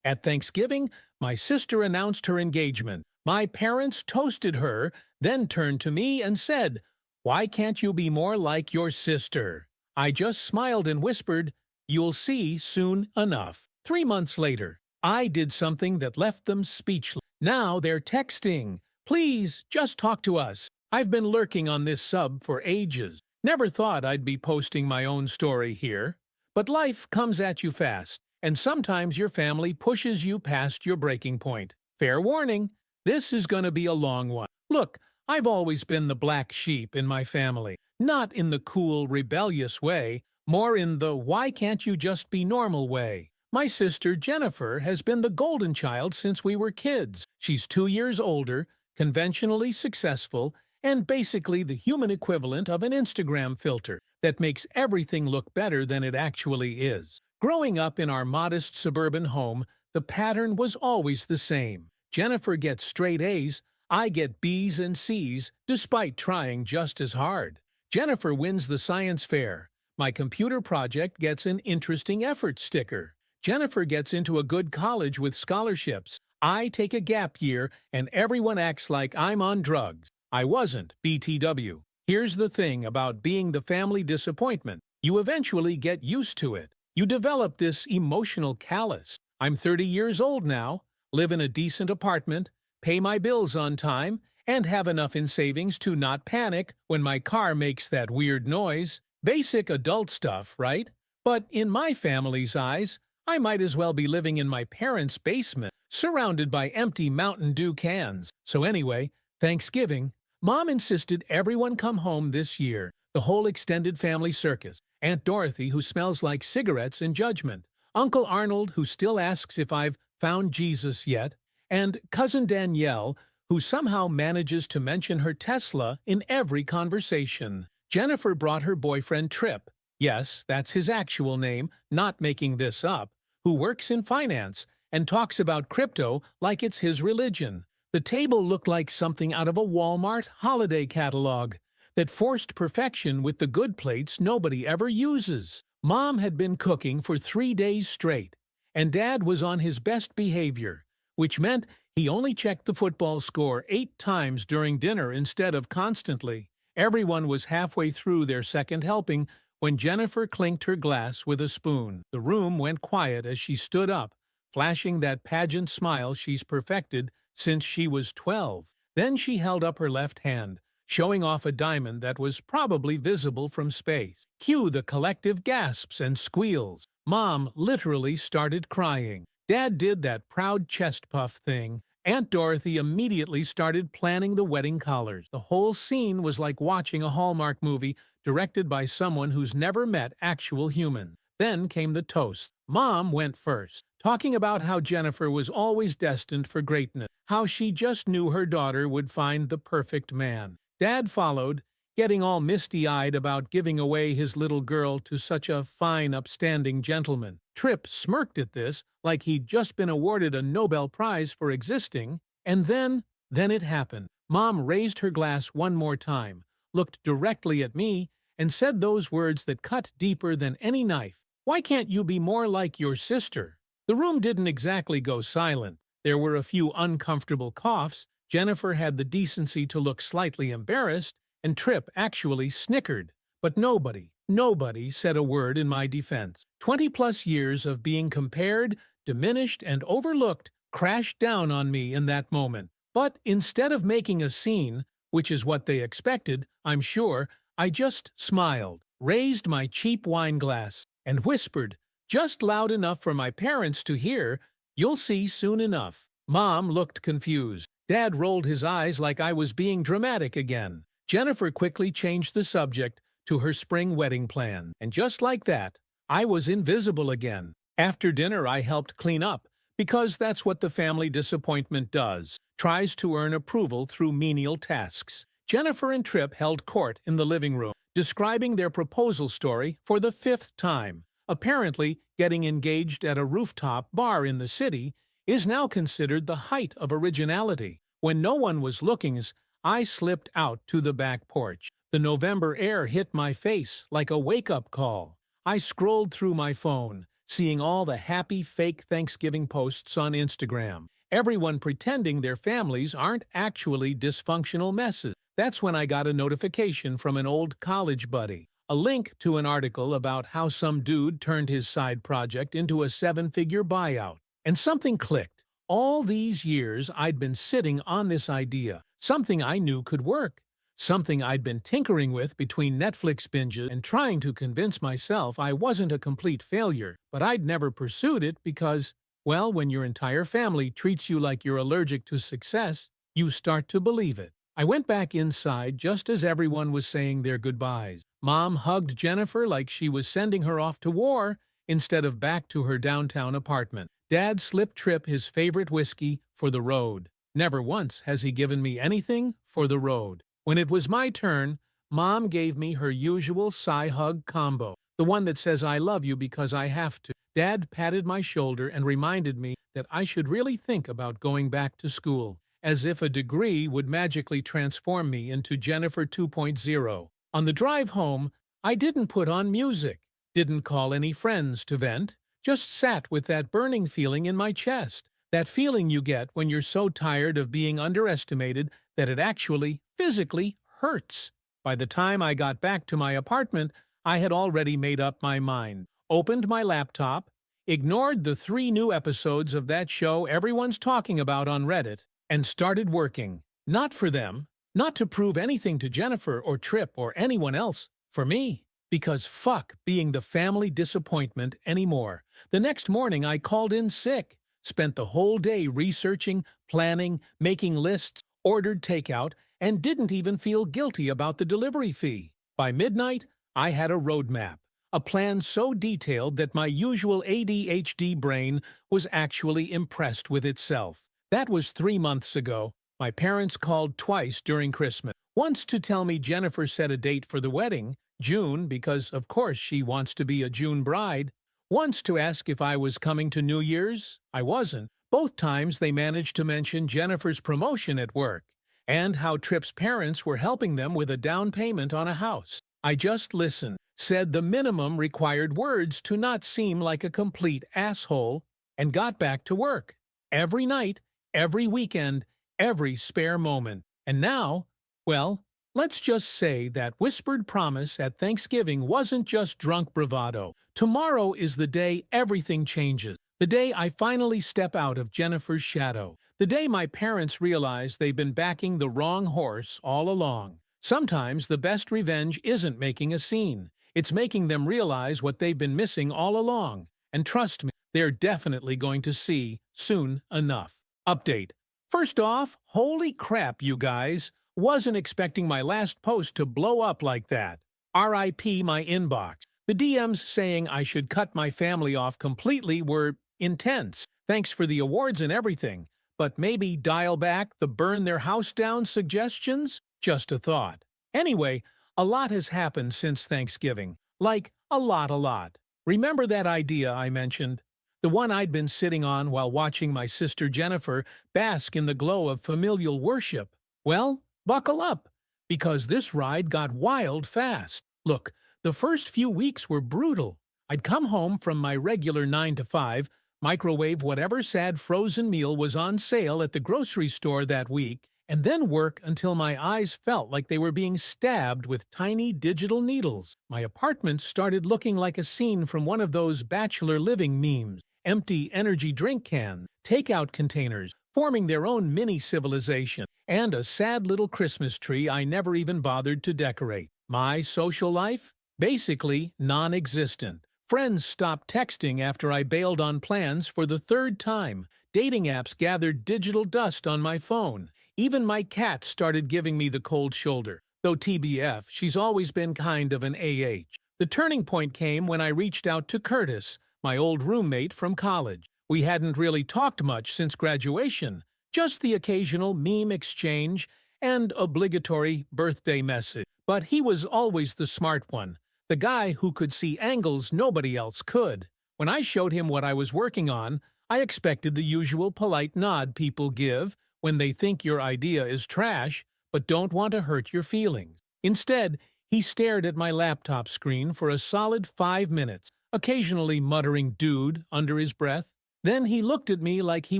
At Thanksgiving, my sister announced her engagement. My parents toasted her, then turned to me and said, "Why can't you be more like your sister?" I just smiled and whispered, "You'll see soon enough." 3 months later, I did something that left them speechless. Now they're texting, "Please, just talk to us. I've been lurking on this sub for ages. Never thought I'd be posting my own story here." But life comes at you fast, and sometimes your family pushes you past your breaking point. Fair warning, this is going to be a long one. Look, I've always been the black sheep in my family. Not in the cool, rebellious way, more in the "why can't you just be normal" way. My sister Jennifer has been the golden child since we were kids. She's 2 years older, conventionally successful, and basically the human equivalent of an Instagram filter that makes everything look better than it actually is. Growing up in our modest suburban home, the pattern was always the same. Jennifer gets straight A's, I get B's and C's, despite trying just as hard. Jennifer wins the science fair. My computer project gets an interesting effort sticker. Jennifer gets into a good college with scholarships. I take a gap year, and everyone acts like I'm on drugs. I wasn't, BTW. Here's the thing about being the family disappointment. You eventually get used to it. You develop this emotional callus. I'm 30 years old now, live in a decent apartment, pay my bills on time, and have enough in savings to not panic when my car makes that weird noise. Basic adult stuff, right? But in my family's eyes, I might as well be living in my parents' basement, surrounded by empty Mountain Dew cans. So anyway, Thanksgiving, Mom insisted everyone come home this year, the whole extended family circus. Aunt Dorothy, who smells like cigarettes and judgment, Uncle Arnold, who still asks if I've found Jesus yet, and Cousin Danielle, who somehow manages to mention her Tesla in every conversation. Jennifer brought her boyfriend Trip, yes, that's his actual name, not making this up, who works in finance and talks about crypto like it's his religion. The table looked like something out of a Walmart holiday catalog that forced perfection with the good plates nobody ever uses. Mom had been cooking for 3 days straight, and Dad was on his best behavior, which meant he only checked the football score 8 times during dinner instead of constantly. Everyone was halfway through their second helping when Jennifer clinked her glass with a spoon. The room went quiet as she stood up, flashing that pageant smile she's perfected since she was 12. Then she held up her left hand, showing off a diamond that was probably visible from space. Cue the collective gasps and squeals. Mom literally started crying. Dad did that proud chest puff thing. Aunt Dorothy immediately started planning the wedding collars. The whole scene was like watching a Hallmark movie directed by someone who's never met actual humans. Then came the toast. Mom went first, talking about how Jennifer was always destined for greatness, how she just knew her daughter would find the perfect man. Dad followed, getting all misty-eyed about giving away his little girl to such a fine, upstanding gentleman. Trip smirked at this like he'd just been awarded a Nobel Prize for existing, and then it happened. Mom raised her glass one more time, looked directly at me, and said those words that cut deeper than any knife. "Why can't you be more like your sister?" The room didn't exactly go silent. There were a few uncomfortable coughs. Jennifer had the decency to look slightly embarrassed, and Trip actually snickered. But nobody said a word in my defense. 20-plus years of being compared, diminished, and overlooked crashed down on me in that moment. But instead of making a scene, which is what they expected, I'm sure, I just smiled, raised my cheap wine glass, and whispered, just loud enough for my parents to hear, "You'll see soon enough." Mom looked confused. Dad rolled his eyes like I was being dramatic again. Jennifer quickly changed the subject to her spring wedding plan, and just like that, I was invisible again. After dinner, I helped clean up, because that's what the family disappointment does, tries to earn approval through menial tasks. Jennifer and Trip held court in the living room, describing their proposal story for the 5th time. Apparently, getting engaged at a rooftop bar in the city is now considered the height of originality. When no one was looking, I slipped out to the back porch. The November air hit my face like a wake-up call. I scrolled through my phone, seeing all the happy fake Thanksgiving posts on Instagram. Everyone pretending their families aren't actually dysfunctional messes. That's when I got a notification from an old college buddy. A link to an article about how some dude turned his side project into a seven-figure buyout. And something clicked. All these years I'd been sitting on this idea, something I knew could work, something I'd been tinkering with between Netflix binges and trying to convince myself I wasn't a complete failure, but I'd never pursued it because, well, when your entire family treats you like you're allergic to success, you start to believe it. I went back inside just as everyone was saying their goodbyes. Mom hugged Jennifer like she was sending her off to war instead of back to her downtown apartment. Dad slipped Trip his favorite whiskey for the road. Never once has he given me anything for the road. When it was my turn, Mom gave me her usual sigh hug combo, the one that says I love you because I have to. Dad patted my shoulder and reminded me that I should really think about going back to school, as if a degree would magically transform me into Jennifer 2.0. On the drive home, I didn't put on music, didn't call any friends to vent, just sat with that burning feeling in my chest. That feeling you get when you're so tired of being underestimated that it actually, physically, hurts. By the time I got back to my apartment, I had already made up my mind. Opened my laptop, ignored the 3 new episodes of that show everyone's talking about on Reddit, and started working. Not for them, not to prove anything to Jennifer or Trip or anyone else, for me. Because fuck being the family disappointment anymore. The next morning I called in sick, spent the whole day researching, planning, making lists, ordered takeout, and didn't even feel guilty about the delivery fee. By midnight, I had a roadmap, a plan so detailed that my usual ADHD brain was actually impressed with itself. That was 3 months ago. My parents called twice during Christmas. Once to tell me Jennifer set a date for the wedding, June, because of course she wants to be a June bride. Once to ask if I was coming to New Year's. I wasn't. Both times they managed to mention Jennifer's promotion at work, and how Trip's parents were helping them with a down payment on a house. I just listened, said the minimum required words to not seem like a complete asshole, and got back to work. Every night, every weekend, every spare moment. And now, well, let's just say that whispered promise at Thanksgiving wasn't just drunk bravado. Tomorrow is the day everything changes. The day I finally step out of Jennifer's shadow. The day my parents realize they've been backing the wrong horse all along. Sometimes the best revenge isn't making a scene. It's making them realize what they've been missing all along. And trust me, they're definitely going to see soon enough. Update. First off, holy crap, you guys. Wasn't expecting my last post to blow up like that. RIP my inbox. The DMs saying I should cut my family off completely were intense. Thanks for the awards and everything. But maybe dial back the burn their house down suggestions? Just a thought. Anyway, a lot has happened since Thanksgiving. Like, a lot. Remember that idea I mentioned? The one I'd been sitting on while watching my sister Jennifer bask in the glow of familial worship? Well, buckle up, because this ride got wild fast. Look, the first few weeks were brutal. I'd come home from my regular 9 to 5, microwave whatever sad frozen meal was on sale at the grocery store that week, and then work until my eyes felt like they were being stabbed with tiny digital needles. My apartment started looking like a scene from one of those bachelor living memes. Empty energy drink cans, takeout containers, forming their own mini-civilization, and a sad little Christmas tree I never even bothered to decorate. My social life? Basically non-existent. Friends stopped texting after I bailed on plans for the 3rd time. Dating apps gathered digital dust on my phone. Even my cat started giving me the cold shoulder. Though TBF, she's always been kind of an AH. The turning point came when I reached out to Curtis, my old roommate from college. We hadn't really talked much since graduation, just the occasional meme exchange and obligatory birthday message. But he was always the smart one, the guy who could see angles nobody else could. When I showed him what I was working on, I expected the usual polite nod people give when they think your idea is trash but don't want to hurt your feelings. Instead, he stared at my laptop screen for a solid 5 minutes. occasionally muttering "dude" under his breath. Then he looked at me like he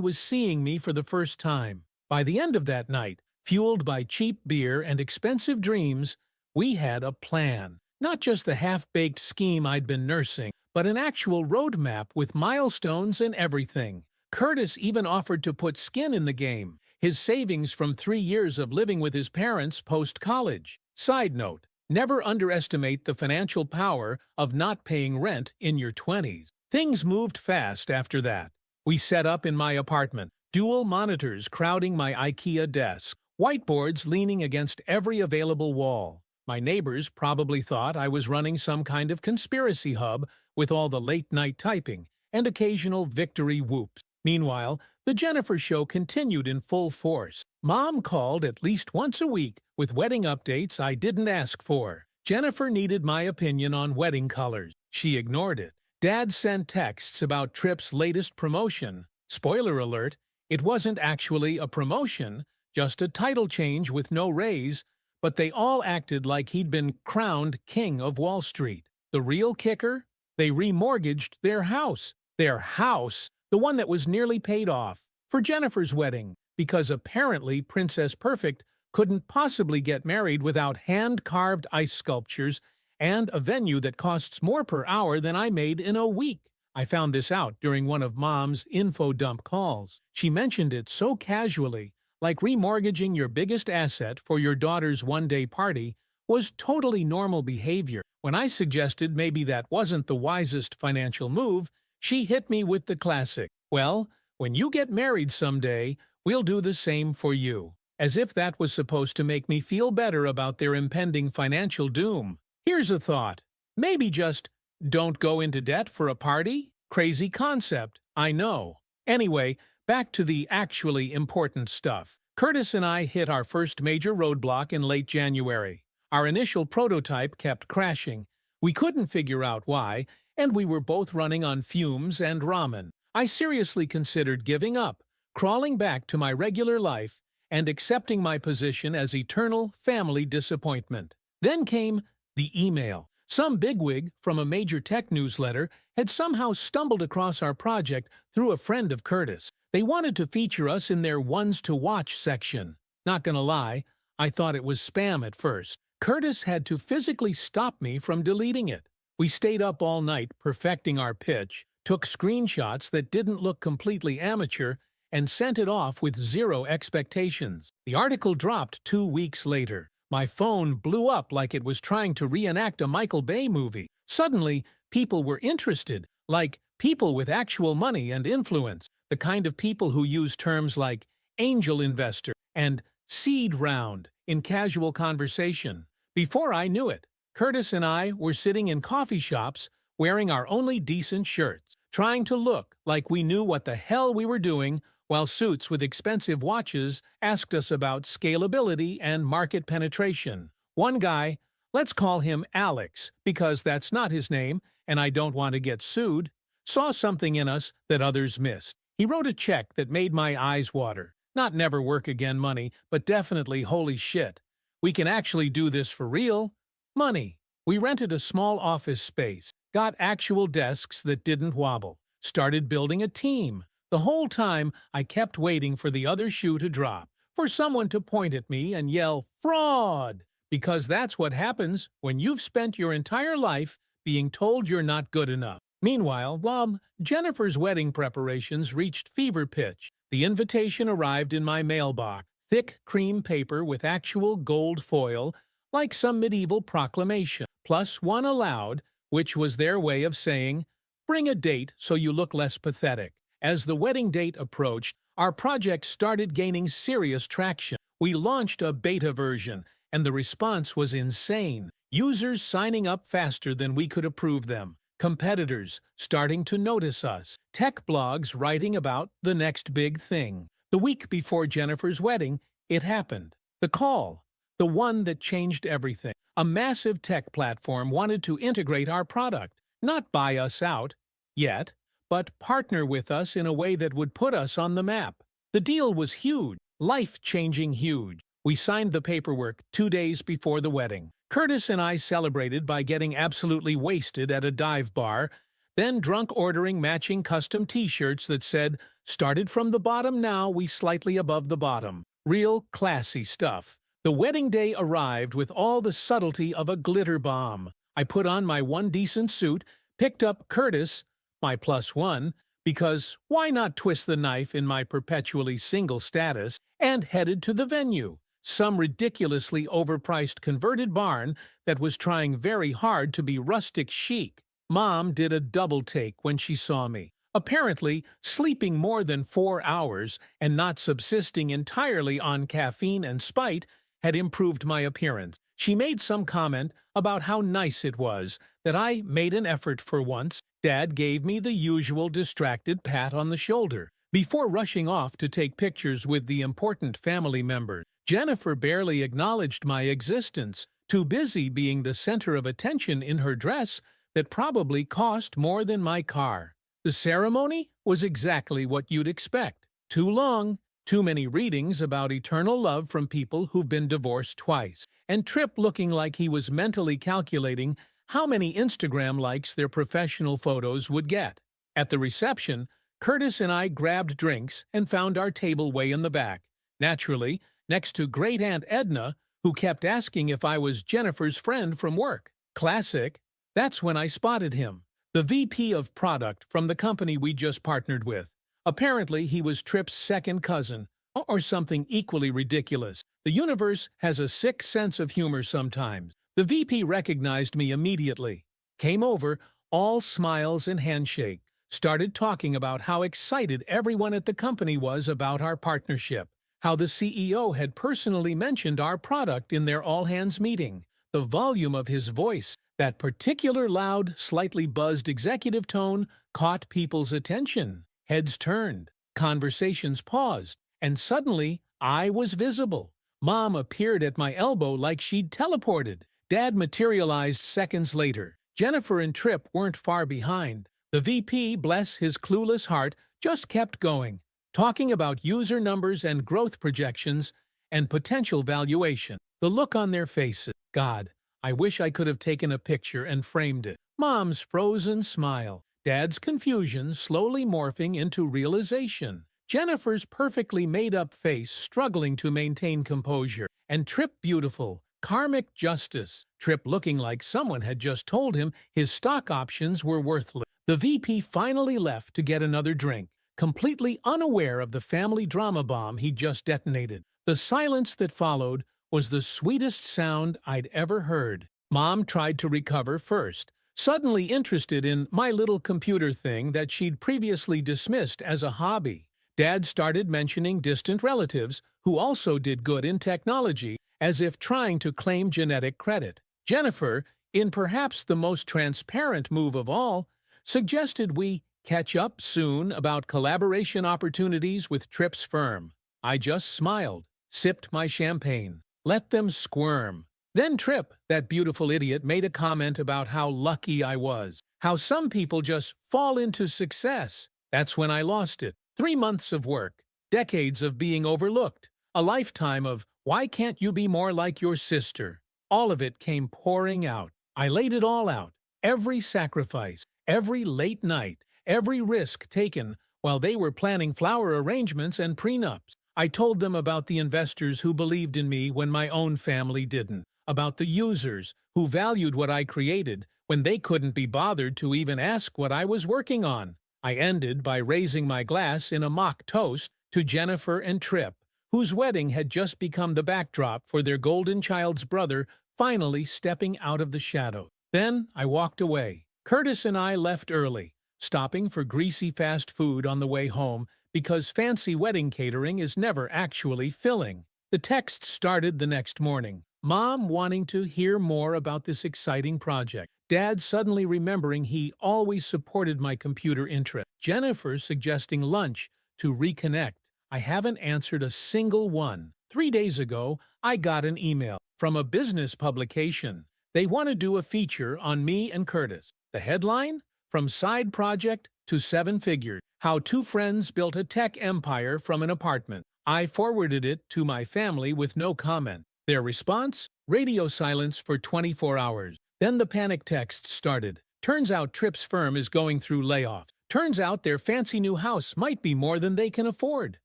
was seeing me for the first time. By the end of that night, fueled by cheap beer and expensive dreams, we had a plan. Not just the half-baked scheme I'd been nursing, but an actual roadmap with milestones and everything. Curtis even offered to put skin in the game, his savings from 3 years of living with his parents post-college. Side note, never underestimate the financial power of not paying rent in your 20s. Things moved fast after that. We set up in my apartment, dual monitors crowding my IKEA desk, whiteboards leaning against every available wall. My neighbors probably thought I was running some kind of conspiracy hub with all the late-night typing and occasional victory whoops. Meanwhile, the Jennifer Show continued in full force. Mom called at least once a week with wedding updates I didn't ask for. Jennifer needed my opinion on wedding colors. She ignored it. Dad sent texts about Tripp's latest promotion. Spoiler alert, it wasn't actually a promotion, just a title change with no raise, but they all acted like he'd been crowned King of Wall Street. The real kicker? They remortgaged their house. Their house, the one that was nearly paid off, for Jennifer's wedding, because apparently Princess Perfect couldn't possibly get married without hand-carved ice sculptures and a venue that costs more per hour than I made in a week. I found this out during one of Mom's info dump calls. She mentioned it so casually, like remortgaging your biggest asset for your daughter's one-day party was totally normal behavior. When I suggested maybe that wasn't the wisest financial move, she hit me with the classic, "Well, when you get married someday, we'll do the same for you." As if that was supposed to make me feel better about their impending financial doom. Here's a thought. Maybe just don't go into debt for a party? Crazy concept, I know. Anyway, back to the actually important stuff. Curtis and I hit our first major roadblock in late January. Our initial prototype kept crashing. We couldn't figure out why, and we were both running on fumes and ramen. I seriously considered giving up, crawling back to my regular life, and accepting my position as eternal family disappointment. Then came the email. Some bigwig from a major tech newsletter had somehow stumbled across our project through a friend of Curtis. They wanted to feature us in their ones to watch section. Not gonna lie, I thought it was spam at first. Curtis had to physically stop me from deleting it. We stayed up all night perfecting our pitch, took screenshots that didn't look completely amateur, and sent it off with zero expectations. The article dropped 2 weeks later. My phone blew up like it was trying to reenact a Michael Bay movie. Suddenly, people were interested, like people with actual money and influence, the kind of people who use terms like angel investor and seed round in casual conversation. Before I knew it, Curtis and I were sitting in coffee shops wearing our only decent shirts, trying to look like we knew what the hell we were doing, while suits with expensive watches asked us about scalability and market penetration. One guy, let's call him Alex, because that's not his name and I don't want to get sued, saw something in us that others missed. He wrote a check that made my eyes water. Not never work again money, but definitely holy shit. We can actually do this for real. Money. We rented a small office space, got actual desks that didn't wobble, started building a team. The whole time, I kept waiting for the other shoe to drop, for someone to point at me and yell, "Fraud!" Because that's what happens when you've spent your entire life being told you're not good enough. Meanwhile, Jennifer's wedding preparations reached fever pitch. The invitation arrived in my mailbox, thick cream paper with actual gold foil, like some medieval proclamation, plus one allowed, which was their way of saying, "Bring a date so you look less pathetic." As the wedding date approached, our project started gaining serious traction. We launched a beta version, and the response was insane. Users signing up faster than we could approve them. Competitors starting to notice us. Tech blogs writing about the next big thing. The week before Jennifer's wedding, it happened. The call. The one that changed everything. A massive tech platform wanted to integrate our product. Not buy us out, yet, but partner with us in a way that would put us on the map. The deal was huge, life-changing huge. We signed the paperwork 2 days before the wedding. Curtis and I celebrated by getting absolutely wasted at a dive bar, then drunk ordering matching custom t-shirts that said, "Started from the bottom, now we slightly above the bottom." Real classy stuff. The wedding day arrived with all the subtlety of a glitter bomb. I put on my one decent suit, picked up Curtis, my +1, because why not twist the knife in my perpetually single status, and headed to the venue, some ridiculously overpriced converted barn that was trying very hard to be rustic chic. Mom did a double take when she saw me. Apparently, sleeping more than 4 hours and not subsisting entirely on caffeine and spite had improved my appearance. She made some comment about how nice it was that I made an effort for once. Dad gave me the usual distracted pat on the shoulder before rushing off to take pictures with the important family members. Jennifer barely acknowledged my existence, too busy being the center of attention in her dress that probably cost more than my car. The ceremony was exactly what you'd expect. Too long, too many readings about eternal love from people who've been divorced twice, and Tripp looking like he was mentally calculating how many Instagram likes their professional photos would get. At the reception, Curtis and I grabbed drinks and found our table way in the back, naturally, next to Great Aunt Edna, who kept asking if I was Jennifer's friend from work. Classic. That's when I spotted him, the VP of product from the company we just partnered with. Apparently, he was Tripp's second cousin, or something equally ridiculous. The universe has a sick sense of humor sometimes. The VP recognized me immediately, came over, all smiles and handshake, started talking about how excited everyone at the company was about our partnership, how the CEO had personally mentioned our product in their all-hands meeting. The volume of his voice, that particular loud, slightly buzzed executive tone, caught people's attention. Heads turned, conversations paused, and suddenly I was visible. Mom appeared at my elbow like she'd teleported. Dad materialized seconds later. Jennifer and Tripp weren't far behind. The VP, bless his clueless heart, just kept going, talking about user numbers and growth projections and potential valuation. The look on their faces. God, I wish I could have taken a picture and framed it. Mom's frozen smile. Dad's confusion slowly morphing into realization. Jennifer's perfectly made-up face struggling to maintain composure. And Tripp beautiful. Karmic justice. Tripp looking like someone had just told him his stock options were worthless. The VP finally left to get another drink, completely unaware of the family drama bomb he just detonated. The silence that followed was the sweetest sound I'd ever heard. Mom tried to recover first, suddenly interested in my little computer thing that she'd previously dismissed as a hobby. Dad started mentioning distant relatives who also did good in technology, as if trying to claim genetic credit. Jennifer, in perhaps the most transparent move of all, suggested we catch up soon about collaboration opportunities with Tripp's firm. I just smiled, sipped my champagne, let them squirm. Then Tripp, that beautiful idiot, made a comment about how lucky I was, how some people just fall into success. That's when I lost it. 3 months of work, decades of being overlooked, a lifetime of "why can't you be more like your sister?" All of it came pouring out. I laid it all out, every sacrifice, every late night, every risk taken while they were planning flower arrangements and prenups. I told them about the investors who believed in me when my own family didn't, about the users who valued what I created when they couldn't be bothered to even ask what I was working on. I ended by raising my glass in a mock toast to Jennifer and Tripp, whose wedding had just become the backdrop for their golden child's brother finally stepping out of the shadow. Then I walked away. Curtis and I left early, stopping for greasy fast food on the way home because fancy wedding catering is never actually filling. The text started the next morning. Mom wanting to hear more about this exciting project. Dad suddenly remembering he always supported my computer interest. Jennifer suggesting lunch to reconnect. I haven't answered a single one. 3 days ago, I got an email from a business publication. They want to do a feature on me and Curtis. The headline? From side project to 7 figures. How 2 friends built a tech empire from an apartment. I forwarded it to my family with no comment. Their response? Radio silence for 24 hours. Then the panic text started. Turns out Tripp's firm is going through layoffs. Turns out their fancy new house might be more than they can afford.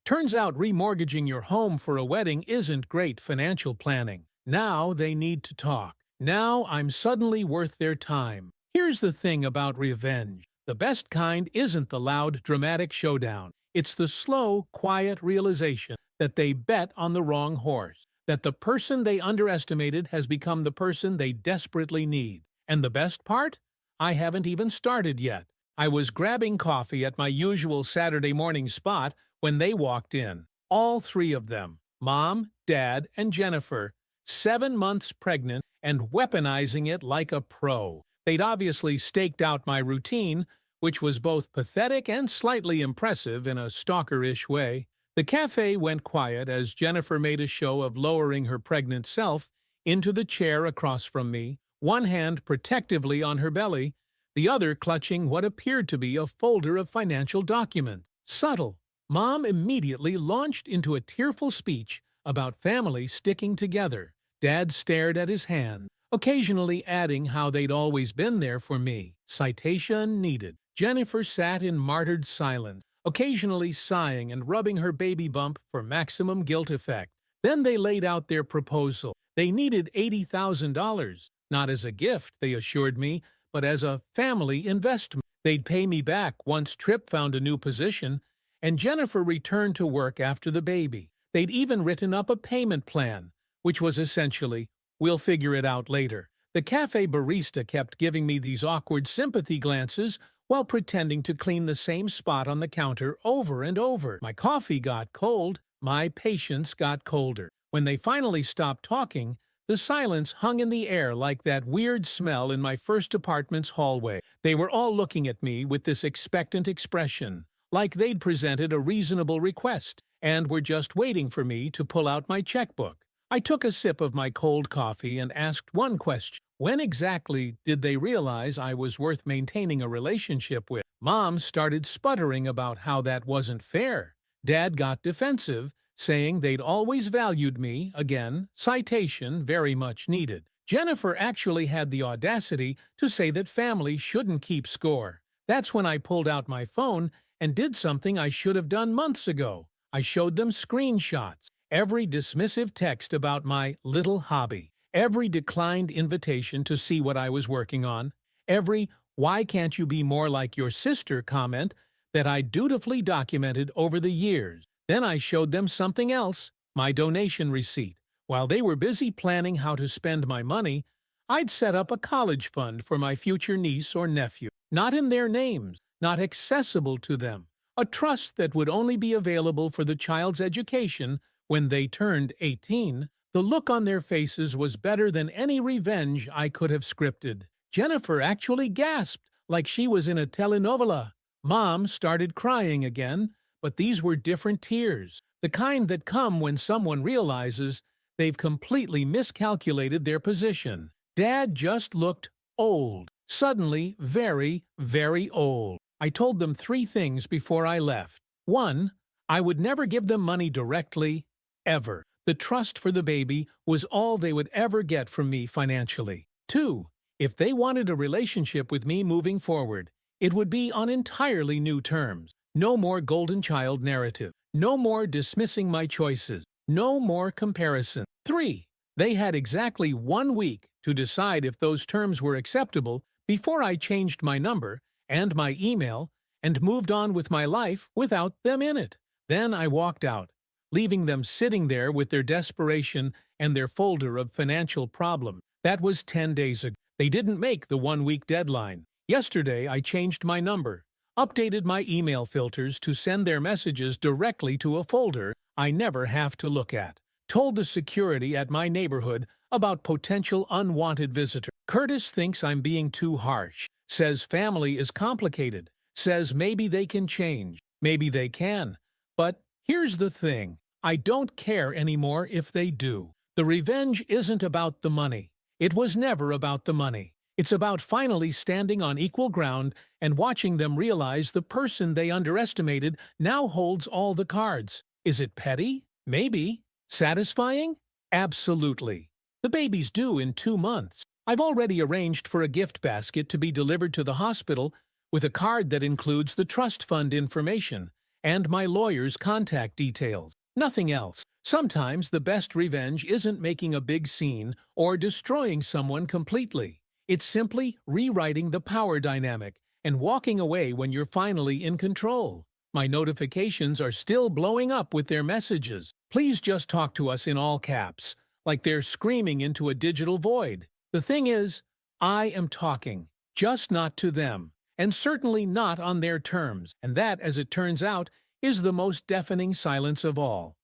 Turns out remortgaging your home for a wedding isn't great financial planning. Now they need to talk. Now I'm suddenly worth their time. Here's the thing about revenge. The best kind isn't the loud, dramatic showdown. It's the slow, quiet realization that they bet on the wrong horse, that the person they underestimated has become the person they desperately need. And the best part? I haven't even started yet. I was grabbing coffee at my usual Saturday morning spot when they walked in. All three of them, Mom, Dad, and Jennifer, 7 months pregnant and weaponizing it like a pro. They'd obviously staked out my routine, which was both pathetic and slightly impressive in a stalker-ish way. The cafe went quiet as Jennifer made a show of lowering her pregnant self into the chair across from me, one hand protectively on her belly, the other clutching what appeared to be a folder of financial documents. Subtle. Mom immediately launched into a tearful speech about family sticking together. Dad stared at his hand, occasionally adding how they'd always been there for me. Citation needed. Jennifer sat in martyred silence, occasionally sighing and rubbing her baby bump for maximum guilt effect. Then they laid out their proposal. They needed $80,000, not as a gift, they assured me, but as a family investment. They'd pay me back once Tripp found a new position, and Jennifer returned to work after the baby. They'd even written up a payment plan, which was essentially, we'll figure it out later. The cafe barista kept giving me these awkward sympathy glances while pretending to clean the same spot on the counter over and over. My coffee got cold, my patience got colder. When they finally stopped talking, the silence hung in the air like that weird smell in my first apartment's hallway. They were all looking at me with this expectant expression, like they'd presented a reasonable request and were just waiting for me to pull out my checkbook. I took a sip of my cold coffee and asked one question. When exactly did they realize I was worth maintaining a relationship with? Mom started sputtering about how that wasn't fair. Dad got defensive, saying they'd always valued me, again, citation very much needed. Jennifer actually had the audacity to say that family shouldn't keep score. That's when I pulled out my phone and did something I should have done months ago. I showed them screenshots, every dismissive text about my little hobby, every declined invitation to see what I was working on, every "why can't you be more like your sister" comment that I dutifully documented over the years. Then I showed them something else, my donation receipt. While they were busy planning how to spend my money, I'd set up a college fund for my future niece or nephew. Not in their names, not accessible to them. A trust that would only be available for the child's education when they turned 18. The look on their faces was better than any revenge I could have scripted. Jennifer actually gasped like she was in a telenovela. Mom started crying again, but these were different tears, the kind that come when someone realizes they've completely miscalculated their position. Dad just looked old, suddenly very, very old. I told them 3 things before I left. 1, I would never give them money directly, ever. The trust for the baby was all they would ever get from me financially. 2, if they wanted a relationship with me moving forward, it would be on entirely new terms. No more golden child narrative. No more dismissing my choices. No more comparison. 3, they had exactly 1 week to decide if those terms were acceptable before I changed my number and my email and moved on with my life without them in it. Then I walked out, leaving them sitting there with their desperation and their folder of financial problems. That was 10 days ago. They didn't make the 1-week deadline. Yesterday, I changed my number, updated my email filters to send their messages directly to a folder I never have to look at, told the security at my neighborhood about potential unwanted visitors. Curtis thinks I'm being too harsh, says family is complicated, says maybe they can change, maybe they can. But here's the thing, I don't care anymore if they do. The revenge isn't about the money. It was never about the money. It's about finally standing on equal ground and watching them realize the person they underestimated now holds all the cards. Is it petty? Maybe. Satisfying? Absolutely. The baby's due in 2 months. I've already arranged for a gift basket to be delivered to the hospital with a card that includes the trust fund information and my lawyer's contact details. Nothing else. Sometimes the best revenge isn't making a big scene or destroying someone completely. It's simply rewriting the power dynamic and walking away when you're finally in control. My notifications are still blowing up with their messages. Please just talk to us in all caps, like they're screaming into a digital void. The thing is, I am talking, just not to them, and certainly not on their terms. And that, as it turns out, is the most deafening silence of all.